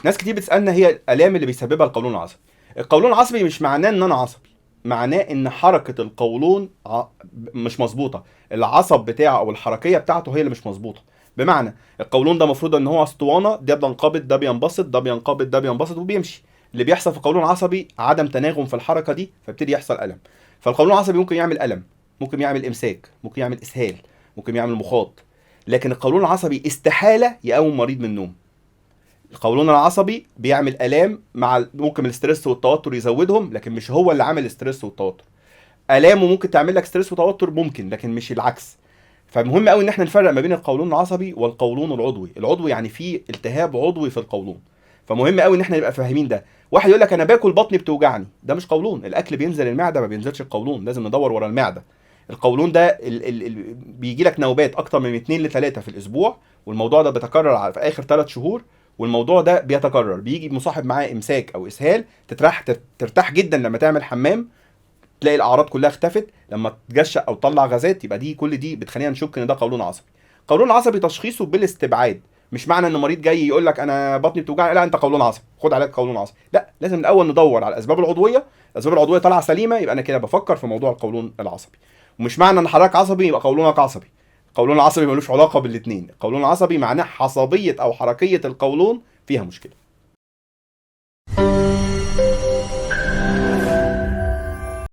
ناس كتير بتسالنا هي الالام اللي بيسببها القولون العصبي. القولون العصبي مش معناه ان انا عصبي، معناه ان حركه القولون مش مظبوطه، العصب بتاعه او الحركيه بتاعته هي اللي مش مظبوطه. بمعنى القولون ده المفروض ان هو اسطوانه، ده بينقبض ده بينبسط ده بينقبض ده بينبسط وبيمشي. اللي بيحصل في القولون العصبي عدم تناغم في الحركه دي، فبتدي يحصل الم. فالقولون العصبي ممكن يعمل الم، ممكن يعمل امساك، ممكن يعمل اسهال، ممكن يعمل مخاط. لكن القولون العصبي استحاله يقوم مريض من النوم. القولون العصبي بيعمل الام مع ممكن الاسترس والتوتر يزودهم، لكن مش هو اللي عامل الاسترس والتوتر. الامه ممكن تعمل لك ستريس وتوتر ممكن، لكن مش العكس. فمهم قوي ان احنا نفرق ما بين القولون العصبي والقولون العضوي. العضوي يعني فيه التهاب عضوي في القولون، فمهم قوي ان احنا نبقى فاهمين ده. واحد يقول لك انا باكل بطني بتوجعني، ده مش قولون، الاكل بينزل المعده ما بينزلش القولون، لازم ندور ورا المعده. القولون ده بيجي لك نوبات اكتر من 2 ل 3 في الاسبوع، والموضوع ده بيتكرر في اخر 3 شهور. والموضوع ده بيتكرر، بيجي مصاحب معاه امساك او اسهال، ترتاح جدا لما تعمل حمام، تلاقي الاعراض كلها اختفت. لما تجشأ او تطلع غازات، يبقى دي كل دي بتخلينا نشك ان ده قولون عصبي. قولون عصبي تشخيصه بالاستبعاد، مش معنى ان مريض جاي يقول لك انا بطني بتوجعني لا انت قولون عصبي خد علاج قولون عصبي، لا، لازم الاول ندور على الاسباب العضويه. الاسباب العضويه طالعه سليمه، يبقى انا كده بفكر في موضوع القولون العصبي. ومش معنى ان حضرتك عصبي يبقى قولونك عصبي. القولون العصبي ملوش علاقه بالاثنين. القولون العصبي معناه عصبيه او حركيه القولون فيها مشكله.